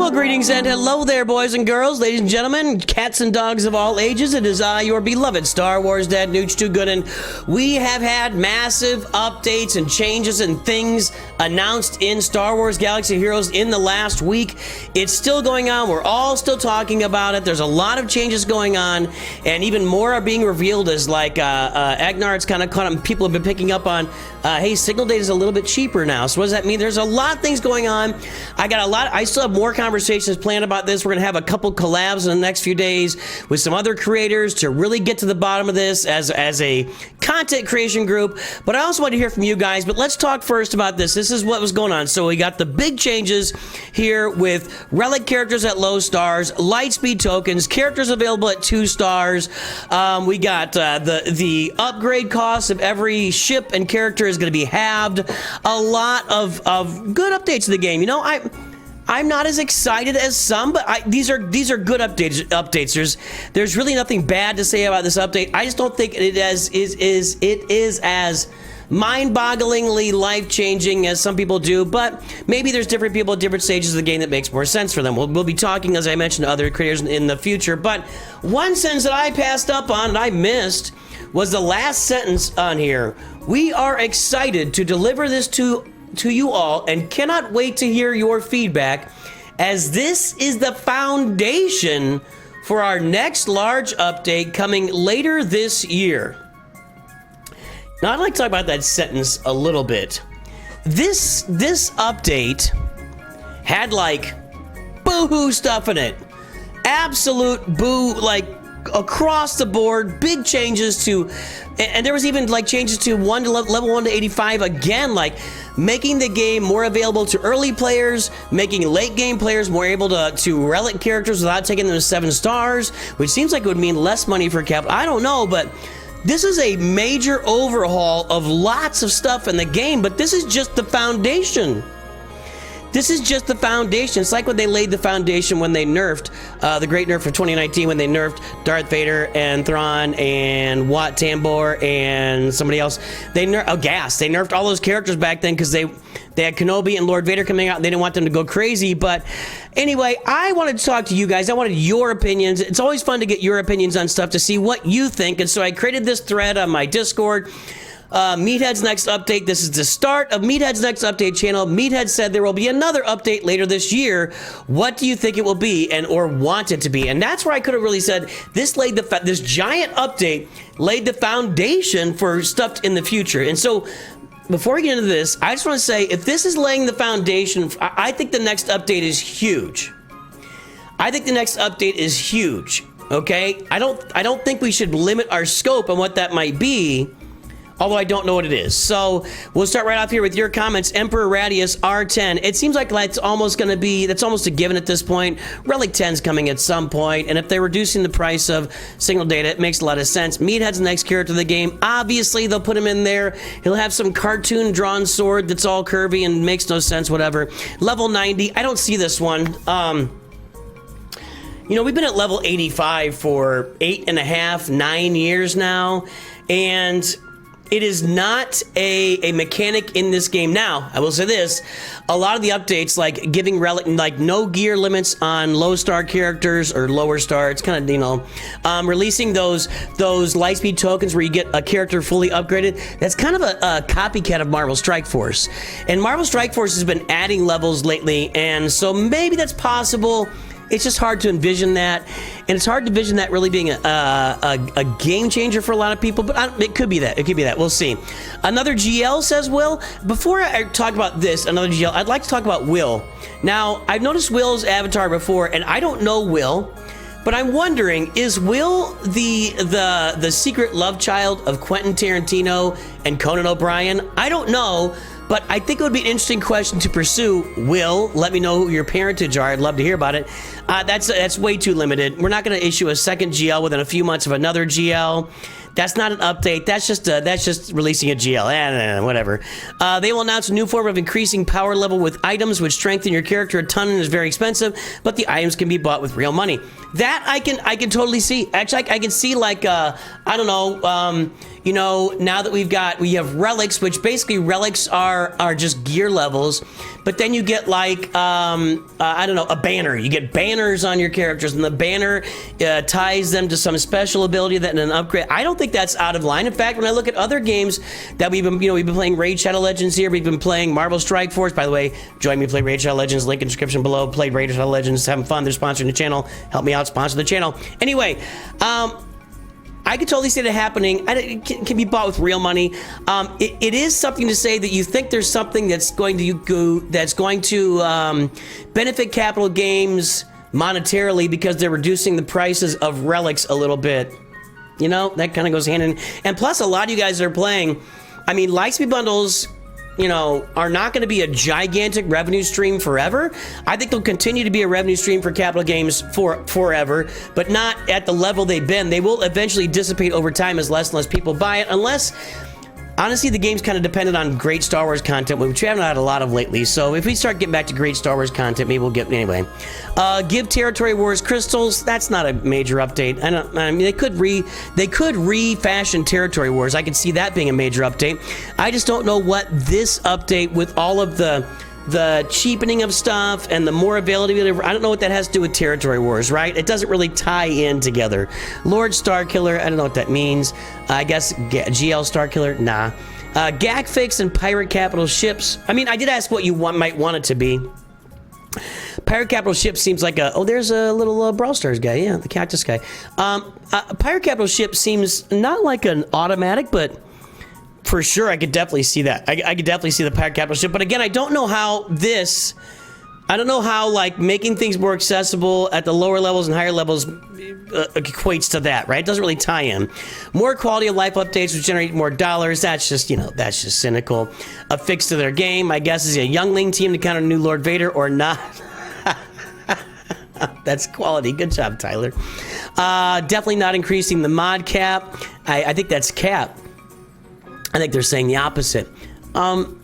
Well, greetings and hello there, boys and girls, ladies and gentlemen, cats and dogs of all ages. It is I, your beloved Star Wars Dad, Nooch Too Good, and we have had massive updates and changes and things announced in Star Wars Galaxy of Heroes in the last week. It's still going on. We're all still talking about it. There's a lot of changes going on, and even more are being revealed as like Agnar's kind of people have been picking up on, hey, Signal Data is a little bit cheaper now. So what does that mean? There's a lot of things going on. I still have more conversations planned about this. We're going to have a couple collabs in the next few days with some other creators to really get to the bottom of this as a content creation group. But I also want to hear from you guys. But let's talk first about this. This is what was going on. So we got the big changes here with relic characters at low stars, lightspeed tokens, characters available at 2 stars. We got the upgrade cost of every ship and character is going to be halved. A lot of good updates to the game. You know, I'm not as excited as some, but these are good updates. There's really nothing bad to say about this update. I just don't think it is as mind-bogglingly life-changing as some people do, but maybe there's different people at different stages of the game that makes more sense for them. We'll be talking, as I mentioned, to other creators in the future, but one sentence that I passed up on and I missed was the last sentence on here. We are excited to deliver this to you all and cannot wait to hear your feedback, as this is the foundation for our next large update coming later this year. Now, I'd like to talk about that sentence a little bit. This update had like boo-hoo stuff in it. Absolute boo, like across the board, big changes to, and there was even like changes to level 1 to 85 again, like making the game more available to early players, making late game players more able to relic characters without taking them to 7 stars, which seems like it would mean less money for cap. I don't know, but this is a major overhaul of lots of stuff in the game, but this is just the foundation. This is just the foundation. It's like when they laid the foundation when they nerfed the great nerf of 2019, when they nerfed Darth Vader and Thrawn and Wat Tambor and somebody else. They nerfed Gas. They nerfed all those characters back then because they had Kenobi and Lord Vader coming out. And they didn't want them to go crazy. But anyway, I wanted to talk to you guys. I wanted your opinions. It's always fun to get your opinions on stuff to see what you think. And so I created this thread on my Discord. Meathead's next update. This is the start of Meathead's next update channel. Meathead said there will be another update later this year. What do you think it will be, and or want it to be? And that's where I could have really said this giant update laid the foundation for stuff in the future. And so before we get into this, I just want to say, if this is laying the foundation, I think the next update is huge. I think the next update is huge. Okay, I don't think we should limit our scope on what that might be, although I don't know what it is. So we'll start right off here with your comments. Emperor Radius R10. It seems like that's almost a given at this point. Relic 10's coming at some point, and if they're reducing the price of Signal Data, it makes a lot of sense. Meathead's the next character of the game. Obviously, they'll put him in there. He'll have some cartoon drawn sword that's all curvy and makes no sense, whatever. Level 90. I don't see this one. You know, we've been at level 85 for 8.5, 9 years now, and it is not a mechanic in this game. Now, I will say this, a lot of the updates, like giving relic, like no gear limits on low star characters or lower star, it's kind of, you know, releasing those lightspeed tokens where you get a character fully upgraded. That's kind of a copycat of Marvel Strike Force. And Marvel Strike Force has been adding levels lately, and so maybe that's possible. It's just hard to envision that, and it's hard to envision that really being a game changer for a lot of people, but it could be that. It could be that. We'll see. Another GL, says Will. Before I talk about this, another GL, I'd like to talk about Will. Now, I've noticed Will's avatar before, and I don't know Will, but I'm wondering, is Will the secret love child of Quentin Tarantino and Conan O'Brien? I don't know. But I think it would be an interesting question to pursue. Will, let me know who your parentage are. I'd love to hear about it. That's way too limited. We're not going to issue a second GL within a few months of another GL. That's not an update. That's just releasing a GL. Whatever. They will announce a new form of increasing power level with items, which strengthen your character a ton and is very expensive, but the items can be bought with real money. That I can totally see. Actually, I can see like I don't know. You know, now that we have relics, which basically relics are just gear levels, but then you get like I don't know, a banner. You get banners on your characters, and the banner ties them to some special ability that in an upgrade. I don't think that's out of line. In fact, when I look at other games that we've been playing Raid Shadow Legends here, we've been playing Marvel Strike Force. By the way, join me play Raid Shadow Legends. Link in the description below. Played Raid Shadow Legends, having fun. They're sponsoring the channel. Help me out, sponsor the channel. Anyway, I could totally see that happening. It can be bought with real money. It is something to say that you think there's something that's going to benefit Capital Games monetarily because they're reducing the prices of relics a little bit. You know, that kind of goes hand in. And plus, a lot of you guys are playing. I mean, Lightspeed bundles, you know, are not going to be a gigantic revenue stream forever. I think they'll continue to be a revenue stream for Capital Games forever, but not at the level they've been. They will eventually dissipate over time as less and less people buy it, unless, honestly, the game's kind of dependent on great Star Wars content, which we haven't had a lot of lately. So if we start getting back to great Star Wars content, maybe we'll get, anyway. Give Territory Wars crystals. That's not a major update. I mean, they could refashion Territory Wars. I could see that being a major update. I just don't know what this update with all of the cheapening of stuff and the more availability, I don't know what that has to do with Territory Wars, right? It doesn't really tie in together. Lord Starkiller, I don't know what that means. I guess GL Starkiller, nah. Gag Fix and Pirate Capital ships. I mean, I did ask what you might want it to be. Pirate Capital ship seems like oh, there's a little Brawl Stars guy, yeah, the cactus guy. Pirate Capital ship seems not like an automatic, but for sure, I could definitely see that. I could definitely see the Pirate Capital ship. But again, I don't know how I don't know how, like, making things more accessible at the lower levels and higher levels equates to that, right? It doesn't really tie in. More quality of life updates which generate more dollars. That's just, you know, that's just cynical. A fix to their game, I guess, is a youngling team to counter new Lord Vader or not. That's quality. Good job, Tyler. Definitely not increasing the mod cap. I think that's cap. I think they're saying the opposite. Oh,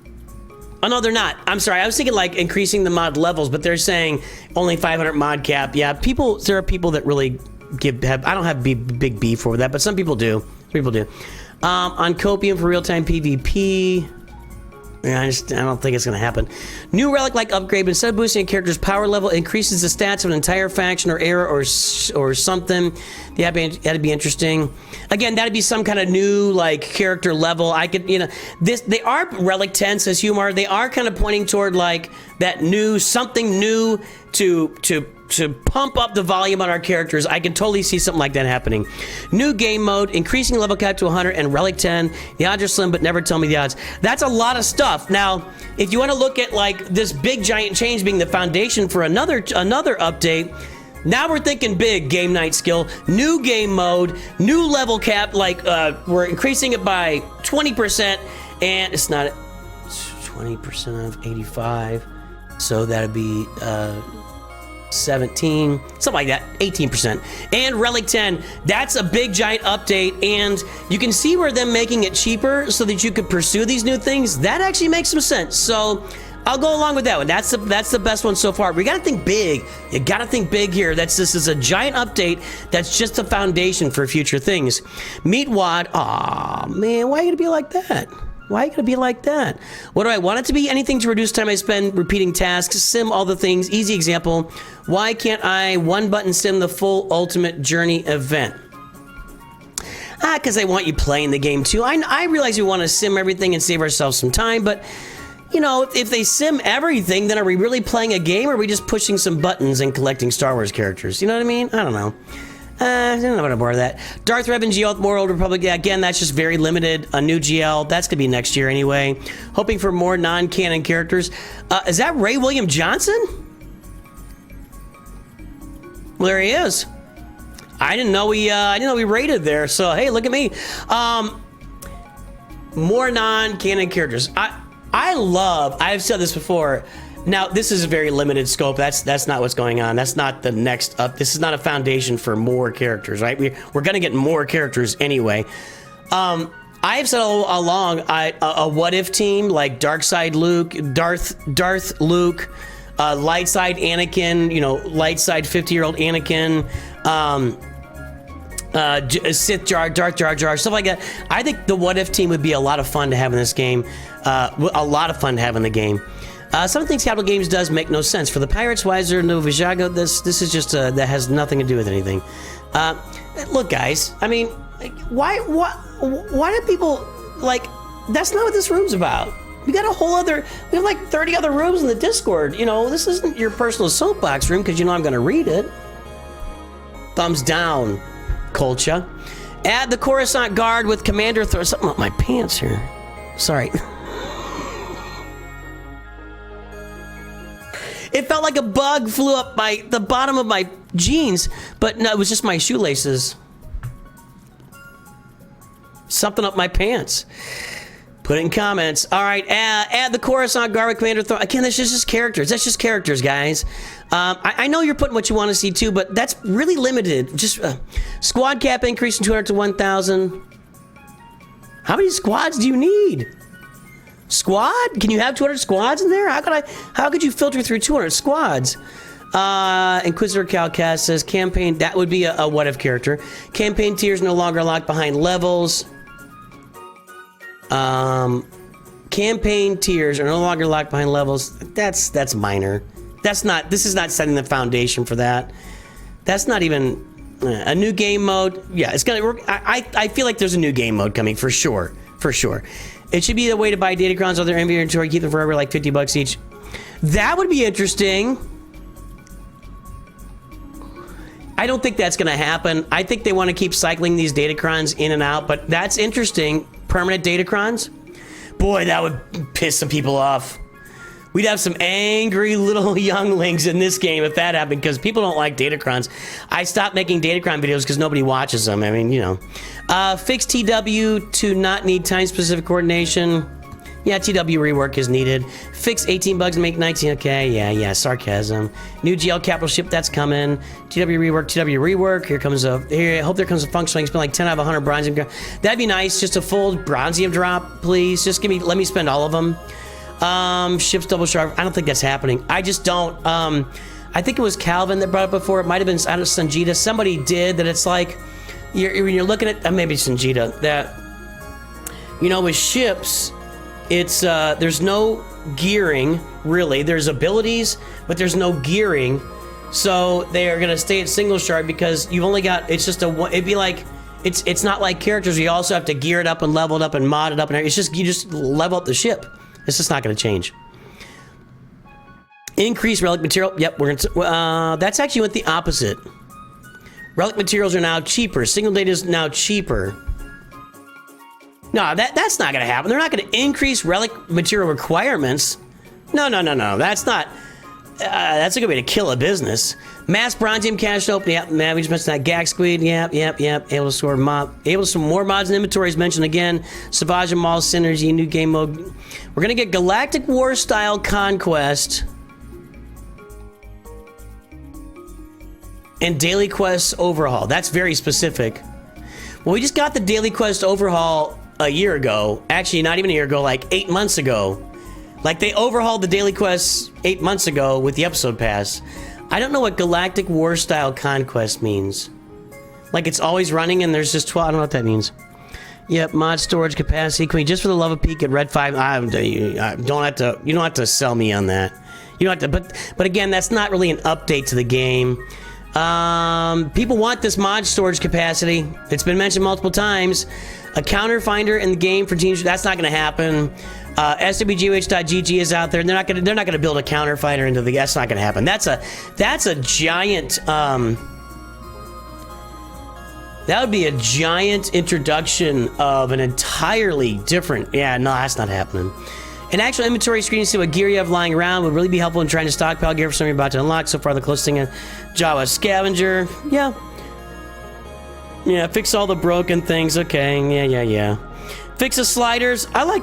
no, they're not. I'm sorry. I was thinking like increasing the mod levels, but they're saying only 500 mod cap. Yeah, there are people that really I don't have big beef over that, but some people do. On Copium for real-time PvP. Yeah, I don't think it's going to happen. New relic-like upgrade, but instead of boosting a character's power level, it increases the stats of an entire faction or era or something. That'd be interesting. Again, that'd be some kind of new, like, character level. I could, you know, they are relic 10, says Humar. They are kind of pointing toward, like, that new, something new to pump up the volume on our characters. I can totally see something like that happening. New game mode, increasing level cap to 100 and relic 10. The odds are slim, but never tell me the odds. That's a lot of stuff. Now, if you want to look at like this big giant change being the foundation for another update, now we're thinking big. Game night skill, new game mode, new level cap, like we're increasing it by 20%, and it's not 20% of 85, so that'd be 17, something like that, 18%. And Relic 10, that's a big giant update, and you can see where them making it cheaper so that you could pursue these new things, that actually makes some sense. So I'll go along with that one. That's the best one so far. We gotta think big. You gotta think big here. This is a giant update that's just a foundation for future things. Meat Wad, aw man, why are you gonna be like that? Why are you gonna be like that? What do I want it to be? Anything to reduce time I spend repeating tasks, sim all the things. Easy example. Why can't I one button sim the full ultimate journey event? Because I want you playing the game too. I realize we want to sim everything and save ourselves some time, but you know, if they sim everything, then are we really playing a game, or are we just pushing some buttons and collecting Star Wars characters? You know what I mean? I don't know. I don't know about more of that. Darth Revan GL with more Old Republic. Yeah, again, that's just very limited. A new GL. That's going to be next year anyway. Hoping for more non-canon characters. Is that Ray William Johnson? Well, there he is. I didn't know we rated there. So, hey, look at me. More non-canon characters. I've said this before. Now, this is a very limited scope. That's not what's going on. That's not the next up. This is not a foundation for more characters, right? We're going to get more characters anyway. I've said all along, a what-if team like Dark-Side Luke, Darth Luke, light-side Anakin, you know, light-side 50-year-old Anakin, Sith Darth Jar Jar, stuff like that. I think the what-if team would be a lot of fun to have in this game. A lot of fun to have in the game. Some of the things Capital Games does make no sense. For the Pirates, why is there no Vijago? This is just that has nothing to do with anything. Look, guys. I mean, why do people like? That's not what this room's about. We got a whole other. We have like 30 other rooms in the Discord. You know, this isn't your personal soapbox room because you know I'm going to read it. Thumbs down, Colcha. Add the Coruscant Guard with Commander Thor. Something up my pants here. Sorry. It felt like a bug flew up the bottom of my jeans, but no, it was just my shoelaces. Something up my pants. Put it in comments. All right, add the Coruscant Guard with Commander Thor. Again, that's just characters. That's just characters, guys. I know you're putting what you want to see too, but that's really limited. Just squad cap increase from 200 to 1,000. How many squads do you need? Squad? Can you have 200 squads in there? How could you filter through 200 squads? Inquisitor Calcast says campaign, that would be a what if character. Campaign tiers no longer locked behind levels. Campaign tiers are no longer locked behind levels. That's minor. This is not setting the foundation for that. That's not even a new game mode. Yeah, it's gonna work. I feel like there's a new game mode coming for sure. For sure. It should be the way to buy datacrons on their inventory, keep them forever, like 50 bucks each. That would be interesting. I don't think that's going to happen. I think they want to keep cycling these datacrons in and out, but that's interesting. Permanent datacrons? Boy, that would piss some people off. We'd have some angry little younglings in this game if that happened, because people don't like datacrons. I stopped making datacron videos because nobody watches them. I mean, you know. Fix TW to not need time-specific coordination. Yeah, TW rework is needed. Fix 18 bugs and make 19. Okay, yeah, sarcasm. New GL capital ship, that's coming. TW rework. Here comes a. Here, I hope there comes a function. I can spend like 10 out of 100 bronzium. That'd be nice. Just a full bronzium drop, please. Just let me spend all of them. Ships double sharp. I don't think that's happening. I just don't. I think it was Calvin that brought it before. It might have been out of Sanjita. Somebody did that. It's like when you're looking at maybe Sanjita, that you know, with ships, it's there's no gearing really. There's abilities, but there's no gearing. So they are gonna stay at single shard because you've only got. It's just it'd be like. It's not like characters. You also have to gear it up and level it up and mod it up, and it's just you just level up the ship. It's just not going to change. Increase relic material. Yep, we're going to. That's actually went the opposite. Relic materials are now cheaper. Single data is now cheaper. No, that's not going to happen. They're not going to increase relic material requirements. No. That's not. That's a good way to kill a business. Mass bronzium cache open. Yep, man, we just mentioned that. Gag squid. Yep. Able to store more mods and inventories mentioned again. Savage and Mall synergy. New game mode. We're gonna get Galactic War style conquest and daily quest overhaul. That's very specific. Well, we just got the daily quest overhaul a year ago. Actually, not even a year ago. Like 8 months ago. Like they overhauled the daily quests 8 months ago with the episode pass. I don't know what Galactic War style conquest means. Like it's always running and there's just 12. I don't know what that means. Yep, mod storage capacity. Can we just for the love of peek at Red 5? You don't have to sell me on that. You don't have to. But again, that's not really an update to the game. People want this mod storage capacity. It's been mentioned multiple times. A counter finder in the game for teams. That's not going to happen. SWGH.GG is out there, and they're not going to build a counter finder into the. That's not going to happen. That's a giant. That would be a giant introduction of an entirely different. Yeah, no, that's not happening. An actual inventory screen to see what gear you have lying around would really be helpful in trying to stockpile gear for something you're about to unlock. So far, the closest thing, a Jawa scavenger. Yeah. Fix all the broken things. Okay. Yeah. Fix the sliders. I like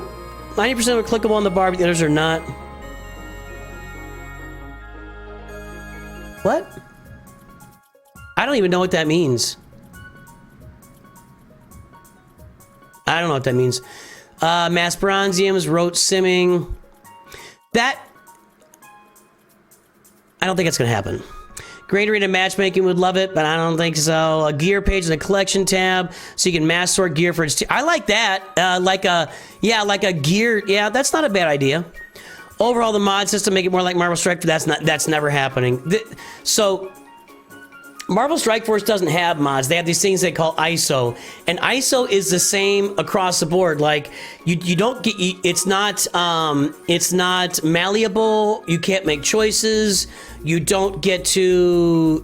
90% are clickable on the bar, but the others are not. What? I don't even know what that means. I don't know what that means. Mass Bronziums, rote simming. That... I don't think it's going to happen. Great arena matchmaking, would love it, but I don't think so. A gear page and a collection tab, so you can mass sort gear for its... I like that. Like a gear... Yeah, that's not a bad idea. Overhaul the mod system, make it more like Marvel Strike Force. That's never happening. So... Marvel Strike Force doesn't have mods. They have these things they call ISO, and ISO is the same across the board. Like you don't get it's not malleable. You can't make choices. You don't get to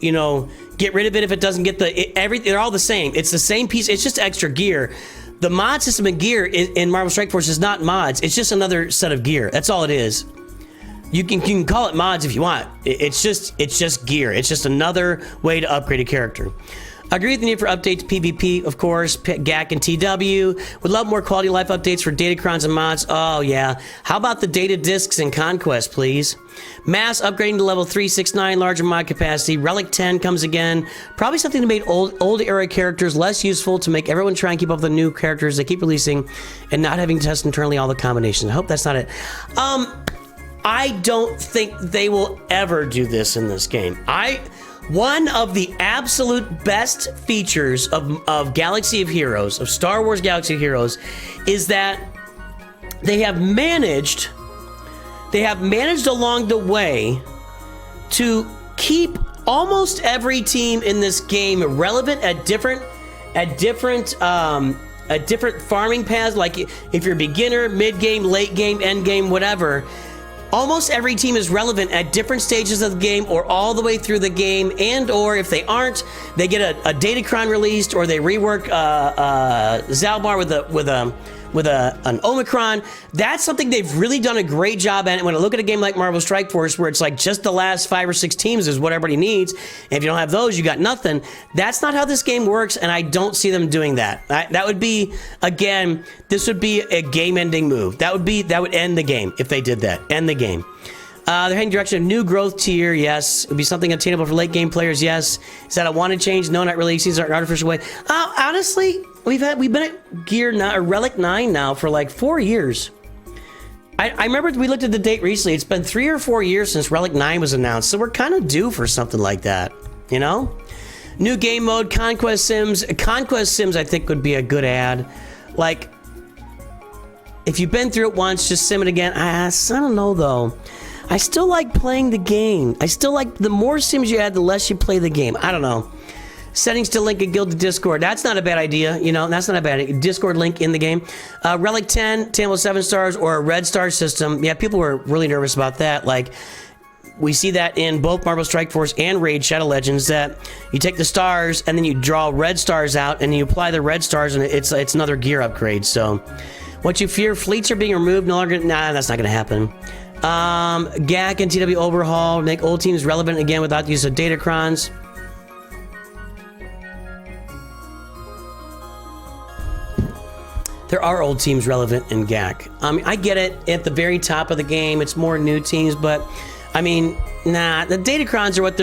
get rid of it if it doesn't get they're all the same. It's the same piece. It's just extra gear. The mod system and gear in Marvel Strike Force is not mods. It's just another set of gear. That's all it is. You can call it mods if you want. It's just gear. It's just another way to upgrade a character. Agree with the need for updates, PvP, of course, GAC and TW. Would love more quality of life updates for datacrons and mods. Oh, yeah. How about the data discs and Conquest, please? Mass upgrading to level 369, larger mod capacity. Relic 10 comes again. Probably something to make old era characters less useful to make everyone try and keep up with the new characters they keep releasing and not having to test internally all the combinations. I hope that's not it. I don't think they will ever do this in this game. One of the absolute best features of Galaxy of Heroes, of Star Wars Galaxy of Heroes, is that they have managed along the way to keep almost every team in this game relevant at different farming paths. Like if you're a beginner, mid game, late game, end game, whatever. Almost every team is relevant at different stages of the game or all the way through the game, and or if they aren't, they get a datacron released or they rework Zalbar with an Omicron. That's something they've really done a great job at. And when I look at a game like Marvel Strike Force, where it's like just the last 5 or 6 teams is what everybody needs, and if you don't have those, you got nothing. That's not how this game works, and I don't see them doing that. That would be, again, this would be a game-ending move. That would end the game if they did that. End the game. They're heading direction of new growth tier, yes. It would be something attainable for late game players, yes. Is that a wanted change? No, not really. It seems like an artificial way. Honestly, we've been at Gear now, or Relic 9 now for like 4 years. I remember we looked at the date recently. It's been 3 or 4 years since Relic 9 was announced, so we're kind of due for something like that, you know? New game mode, Conquest Sims. Conquest Sims, I think, would be a good add. Like, if you've been through it once, just sim it again. I don't know, though. I still like playing the game. I still like, the more sims you add, the less you play the game. I don't know. Settings to link a guild to Discord. That's not a bad idea. You know, that's not a bad idea. Discord link in the game. Relic 10, Table 7 stars, or a red star system. Yeah, people were really nervous about that. Like, we see that in both Marvel Strike Force and Raid Shadow Legends, that you take the stars and then you draw red stars out and you apply the red stars and it's another gear upgrade. So, what you fear, fleets are being removed, no longer, nah, that's not going to happen. GAC and TW overhaul, make old teams relevant again without the use of datacrons. There are old teams relevant in GAC. I get it, at the very top of the game, it's more new teams, but, I mean, nah, the datacrons are what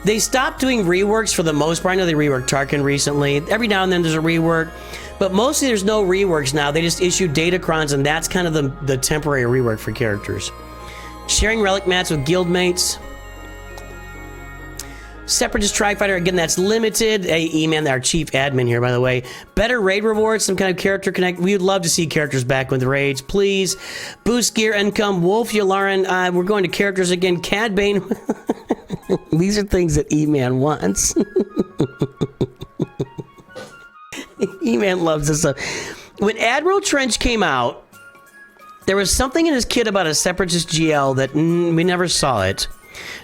they stopped doing reworks for the most part. I know they reworked Tarkin recently. Every now and then there's a rework, but mostly there's no reworks now. They just issue datacrons, and that's kind of the temporary rework for characters. Sharing relic mats with guildmates. Separatist Tri-Fighter, again, that's limited. Hey, E-Man, our chief admin here, by the way. Better raid rewards, some kind of character connect. We would love to see characters back with the raids, please. Boost gear income. Wolf Yularan. We're going to characters again. Cad Bane. These are things that E-Man wants. E-Man loves this stuff. When Admiral Trench came out, there was something in his kit about a Separatist GL that we never saw it.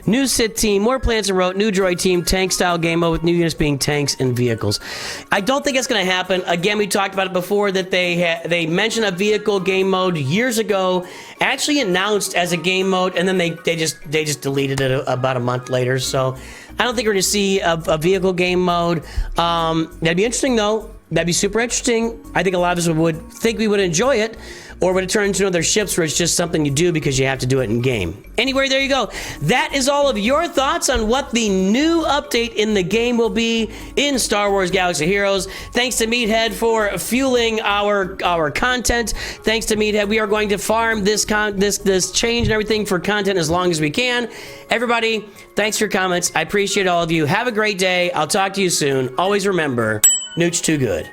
New Sith team, more plants and rote, new droid team, tank style game mode with new units being tanks and vehicles. I don't think it's going to happen. Again, we talked about it before that they mentioned a vehicle game mode years ago, actually announced as a game mode, and then they just deleted it about a month later. So I don't think we're going to see a vehicle game mode. That'd be interesting though. That'd be super interesting. I think a lot of us would think we would enjoy it, or would it turn into another ships where it's just something you do because you have to do it in game. Anyway, there you go. That is all of your thoughts on what the new update in the game will be in Star Wars Galaxy of Heroes. Thanks to Meathead for fueling our content. Thanks to Meathead, we are going to farm this change and everything for content as long as we can. Everybody, thanks for your comments. I appreciate all of you. Have a great day. I'll talk to you soon. Always remember, Nooch too good.